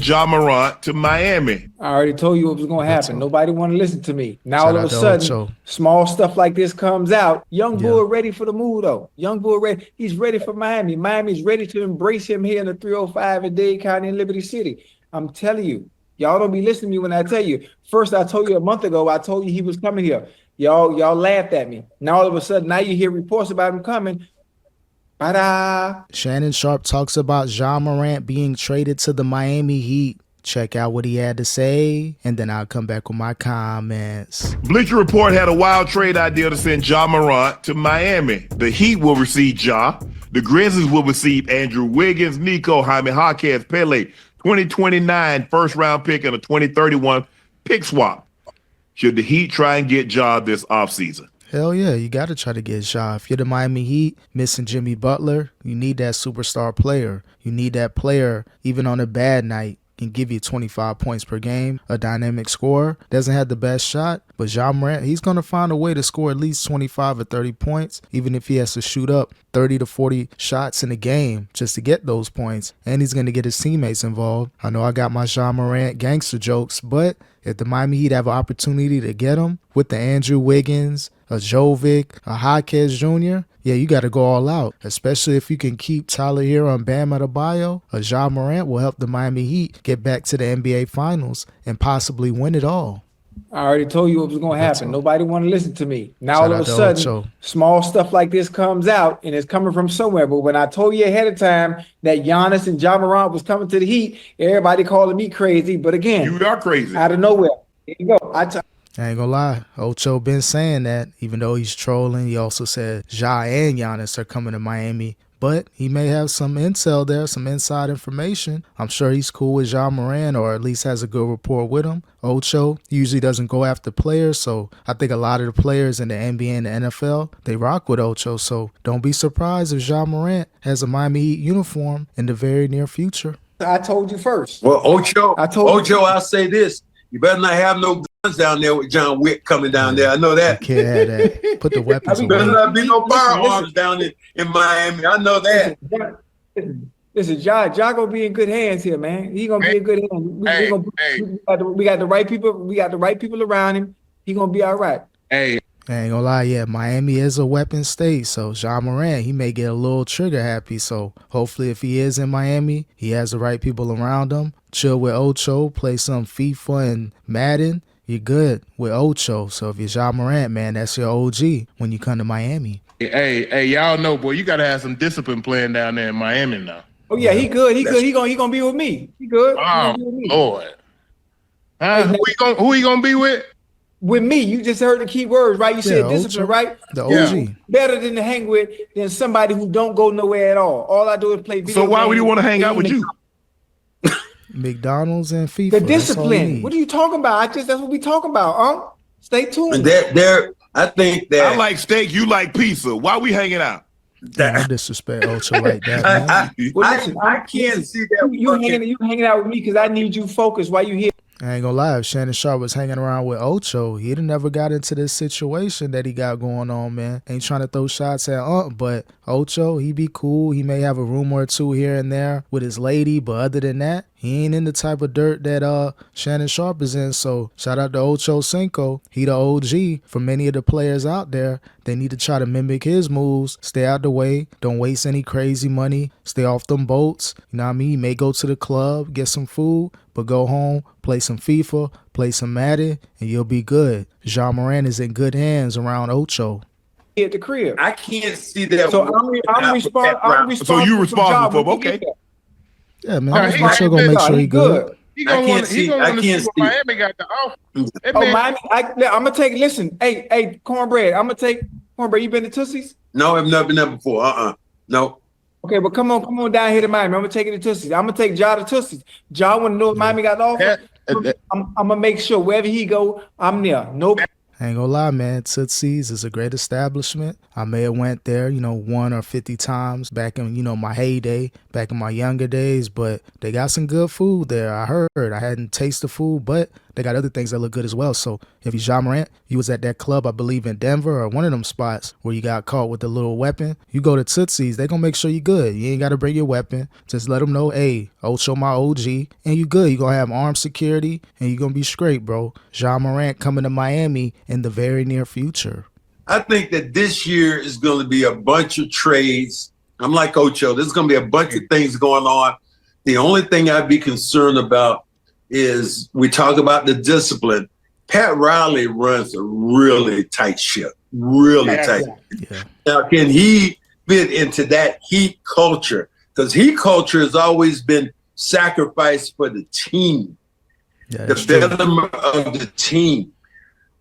Ja Morant to Miami. I already told you what was going to happen. Nobody want to listen to me. Now Shout all of out a to sudden, Ocho. small stuff like this comes out. Young Yeah. Bull ready for the move, though. Young Bull ready. He's ready for Miami. Miami's ready to embrace him here in the 305 in Dade County in Liberty City. I'm telling you. Y'all don't be listening to me when I tell you. First, I told you a month ago, I told you he was coming here. Y'all laughed at me. Now all of a sudden, now you hear reports about him coming. Ta-da! Shannon Sharpe talks about Ja Morant being traded to the Miami Heat. Check out what he had to say, and then I'll come back with my comments. Bleacher Report had a wild trade idea to send Ja Morant to Miami. The Heat will receive Ja. The Grizzlies will receive Andrew Wiggins, Nico, Jaime Jaquez, Pele, 2029 first-round pick, and a 2031 pick swap. Should the Heat try and get Ja this offseason? Hell yeah, you got to try to get Ja. If you're the Miami Heat, missing Jimmy Butler, you need that superstar player. You need that player, even on a bad night, can give you 25 points per game, a dynamic scorer. Doesn't have the best shot, but Ja Morant, he's going to find a way to score at least 25 or 30 points, even if he has to shoot up 30 to 40 shots in a game just to get those points. And he's going to get his teammates involved. I know I got my Ja Morant gangster jokes, but if the Miami Heat have an opportunity to get him with the Andrew Wiggins, a Jovic, a Jaquez Jr., yeah, you got to go all out, especially if you can keep Tyler Hero and Bam Adebayo. A Ja Morant will help the Miami Heat get back to the NBA Finals and possibly win it all. I already told you what was going to happen. Nobody want to listen to me. Now Shout all of a out to sudden, Ocho. small stuff like this comes out, and it's coming from somewhere. But when I told you ahead of time that Giannis and Ja Morant was coming to the Heat, everybody calling me crazy. But again, You are crazy. out of nowhere. There you go. I ain't gonna lie, Ocho been saying that, even though he's trolling. He also said Ja and Giannis are coming to Miami, but he may have some intel there, some inside information. I'm sure he's cool with Ja Morant, or at least has a good rapport with him. Ocho usually doesn't go after players, so I think a lot of the players in the NBA and the NFL, they rock with Ocho, so don't be surprised if Ja Morant has a Miami Heat uniform in the very near future. I told you first. Well, Ocho, you. I'll say this. You better not have no guns down there with John Wick coming down there. I know that. You can't have that. Put the weapons There better away. not be no firearms down in Miami. I know that. Listen, Ja gonna be in good hands here, man. He gonna be in good hands. We got the right people. We got the right people around him. He gonna be all right. Hey, I ain't gonna lie, yeah, Miami is a weapon state, so Ja Morant, he may get a little trigger happy, so hopefully if he is in Miami, he has the right people around him. Chill with Ocho, play some FIFA and Madden, you're good with Ocho. So if you're Ja Morant, man, that's your OG when you come to Miami. hey, y'all know, boy, you got to have some discipline playing down there in Miami now. Oh yeah, he good. He good. He gonna be with me. He good. Oh, Lord. Who he gonna be with? With me, you just heard the key words, right? You said Ocho. discipline, right? The OG. Better than to hang with than somebody who don't go nowhere at all. All I do is play video So why games would he want to hang out with you? McDonald's and FIFA. The that's all you discipline. need. What are you talking about? That's what we talking about, Stay tuned. And I think that I like steak, you like pizza. Why we hanging out? Don't disrespect Ocho like that, man. I can't see that. You hanging out with me because I need you focused while you here. I ain't gonna lie, if Shannon Sharpe was hanging around with Ocho, he'd have never got into this situation that he got going on, man. Ain't trying to throw shots at but Ocho, he be cool. He may have a room or two here and there with his lady, but other than that, he ain't in the type of dirt that Shannon Sharpe is in. So shout out to Ocho Cinco. He the OG for many of the players out there. They need to try to mimic his moves. Stay out the way. Don't waste any crazy money. Stay off them boats. You know what I mean? You may go to the club, get some food, but go home, play some FIFA, play some Madden, and you'll be good. Ja Morant is in good hands around Ocho. At the crib. I can't see that. So I'm responsible. So you responsible for okay. Yeah, man. I'm sure gonna make sure he good. He gonna want to see what Miami got to offer. Miami, I'm gonna take. Listen, hey, cornbread. I'm gonna take cornbread. You been to Tootsie's? No, I've never been there before. No. Okay, but come on down here to Miami. I'm gonna take you to Tootsie's. I'm gonna take Ja to Tootsie's. Ja want to know what Miami got to offer. I'm gonna make sure wherever he go, I'm there. No. I ain't gonna lie, man. Tootsie's is a great establishment. I may have went there, 1 or 50 times back in, my heyday, back in my younger days, but they got some good food there. I heard. I hadn't tasted food, but they got other things that look good as well. So if he's Ja Morant, he was at that club, I believe in Denver or one of them spots where you got caught with the little weapon. You go to Tootsie's, they gonna make sure you good. You ain't gotta bring your weapon. Just let them know, hey, Ocho my OG, and you good. You gonna have armed security and you gonna be straight, bro. Ja Morant coming to Miami in the very near future. I think that this year is going to be a bunch of trades. I'm like Ocho. There's going to be a bunch of things going on. The only thing I'd be concerned about is we talk about the discipline. Pat Riley runs a really tight ship, really tight. Yeah. Now, can he fit into that Heat culture? Because Heat culture has always been sacrifice for the team, the development of the team.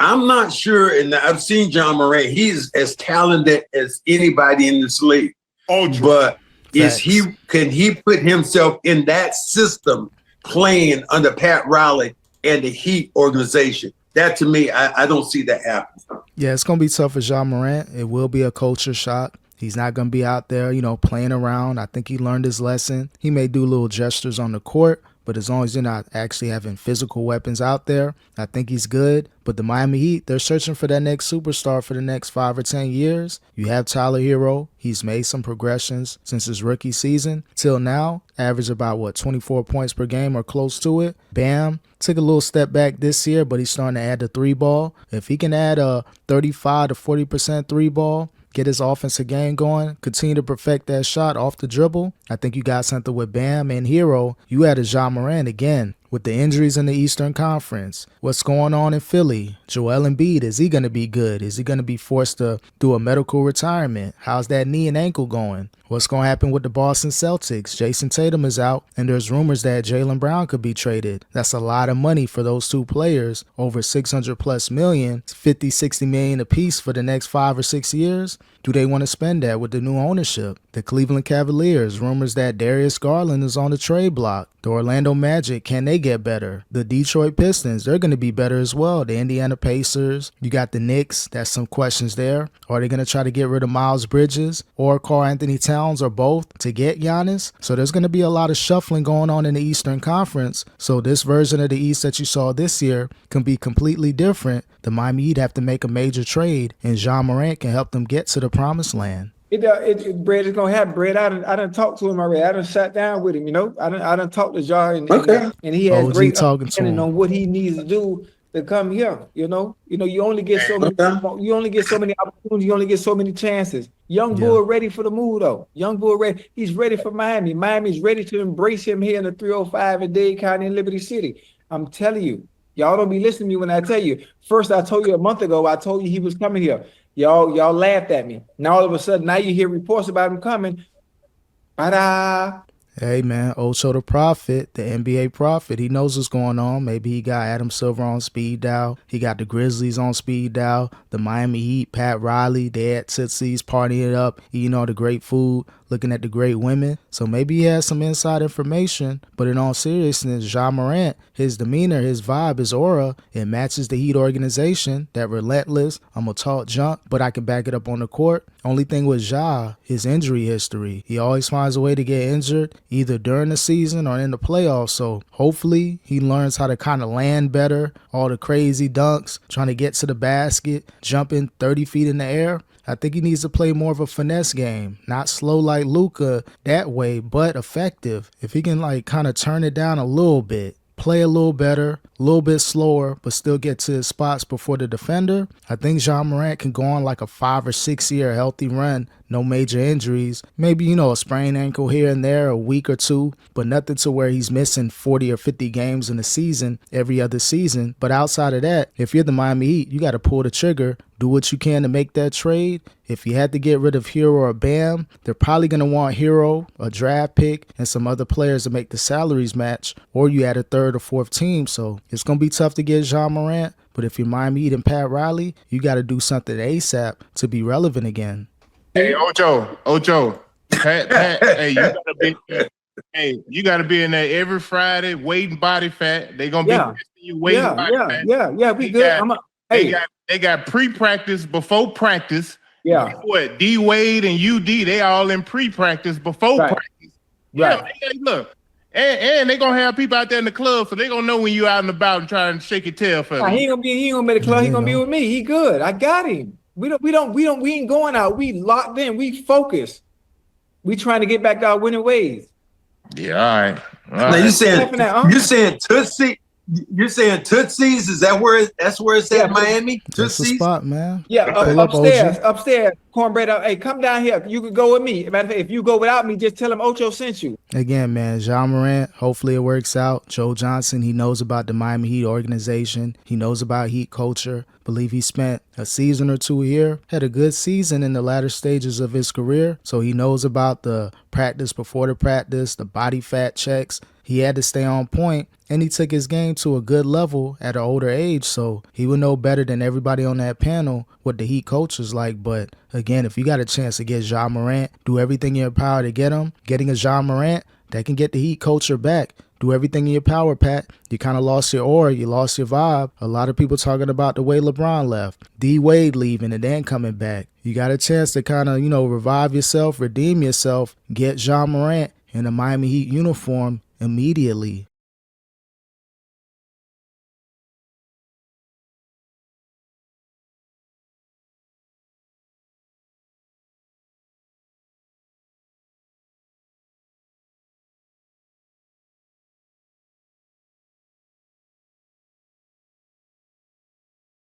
I'm not sure, and I've seen Ja Morant. He's as talented as anybody in this league. But can he put himself in that system playing under Pat Riley and the Heat organization? That, to me, I don't see that happening. Yeah, it's going to be tough for Ja Morant. It will be a culture shock. He's not going to be out there, playing around. I think he learned his lesson. He may do little gestures on the court, but as long as you're not actually having physical weapons out there, I think he's good. But the Miami Heat, they're searching for that next superstar for the next 5 or 10 years. You have Tyler Hero. He's made some progressions since his rookie season. Till now, averaged about, 24 points per game or close to it. Bam. Took a little step back this year, but he's starting to add the 3-ball. If he can add a 35 to 40% 3-ball, get his offensive game going, continue to perfect that shot off the dribble, I think you got something with Bam and Hero. You had a Ja Morant again with the injuries in the Eastern Conference. What's going on in Philly? Joel Embiid, is he going to be good? Is he going to be forced to do a medical retirement? How's that knee and ankle going? What's going to happen with the Boston Celtics? Jason Tatum is out, and there's rumors that Jaylen Brown could be traded. That's a lot of money for those two players, over $600+ million, 50, 60 million apiece for the next 5 or 6 years. Do they want to spend that with the new ownership? The Cleveland Cavaliers, rumors that Darius Garland is on the trade block. The Orlando Magic, can they get better? The Detroit Pistons, they're going to be better as well. The Indiana Pacers, you got the Knicks, that's some questions there. Are they going to try to get rid of Miles Bridges or Karl Anthony Towns or both to get Giannis? So there's going to be a lot of shuffling going on in the Eastern Conference. So this version of the East that you saw this year can be completely different. The Miami Heat have to make a major trade, and Ja Morant can help them get to the promised land. Brad, is gonna happen. Brad, I done talked to him already. I done sat down with him. I done talked to Ja, and he has great understanding on what he needs to do to come here. You only get so many. You only get so many opportunities. You only get so many chances. Young Bull ready for the move though. Young Bull ready. He's ready for Miami. Miami's ready to embrace him here in the 305 in Dade County in Liberty City. I'm telling you. Y'all don't be listening to me when I tell you. First, I told you a month ago, I told you he was coming here. Y'all laughed at me. Now all of a sudden, now you hear reports about him coming. Ta-da! Hey, man, Ocho the Prophet, the NBA Prophet, he knows what's going on. Maybe he got Adam Silver on speed dial. He got the Grizzlies on speed dial. The Miami Heat, Pat Riley, they at Tootsie's partying it up, eating all the great food, looking at the great women. So maybe he has some inside information. But in all seriousness, Ja Morant, his demeanor, his vibe, his aura, it matches the Heat organization, that relentless, I'm going to talk junk, but I can back it up on the court. Only thing with Ja, his injury history. He always finds a way to get injured, either during the season or in the playoffs. So hopefully he learns how to kind of land better, all the crazy dunks, trying to get to the basket, jumping 30 feet in the air. I think he needs to play more of a finesse game, not slow like Luka that way, but effective. If he can kind of turn it down a little bit, play a little better, a little bit slower, but still get to his spots before the defender, I think Ja Morant can go on like a 5 or 6 year healthy run, no major injuries. Maybe, a sprained ankle here and there, a week or two, but nothing to where he's missing 40 or 50 games in a season every other season. But outside of that, if you're the Miami Heat, you got to pull the trigger, do what you can to make that trade. If you had to get rid of Hero or Bam, they're probably going to want Hero, a draft pick, and some other players to make the salaries match, or you add a third or fourth team. So it's going to be tough to get Ja Morant, but if you're Miami Heat and Pat Riley, you got to do something ASAP to be relevant again. Hey, Ocho, Pat, hey, you gotta be in there every Friday, weight and body fat. They gonna be testing you weight and body fat. Yeah, we good. They got pre-practice before practice. Yeah. What D Wade and UD, they all in pre-practice before practice. Right. Look, And they gonna have people out there in the club, so they gonna know when you out and about and trying to shake your tail for Nah, them. he ain't gonna be at the club. He gonna be with me. He good. I got him. We ain't going out. We locked in. We focused. We trying to get back to our winning ways. Yeah, all right. Now you saying Tootsie? You're saying Tootsie's? Is that where that's where it's at, Miami? That's the Tootsie's? spot, man. Yeah, Upstairs. upstairs. Cornbread. Hey, come down here. You can go with me. Matter of fact, if you go without me, just tell him Ocho sent you. Again, man, Ja Morant, hopefully it works out. Joe Johnson, he knows about the Miami Heat organization. He knows about Heat culture. Believe he spent a season or two here. Had a good season in the latter stages of his career. So he knows about the practice before the practice, the body fat checks. He had to stay on point, and he took his game to a good level at an older age, so he would know better than everybody on that panel what the Heat coach is like. But again, if you got a chance to get Ja Morant, do everything in your power to get him. Getting a Ja Morant, that can get the Heat culture back. Do everything in your power, Pat. You kind of lost your aura. You lost your vibe. A lot of people talking about the way LeBron left. D Wade leaving and then coming back. You got a chance to kind of, revive yourself, redeem yourself, get Ja Morant in a Miami Heat uniform immediately.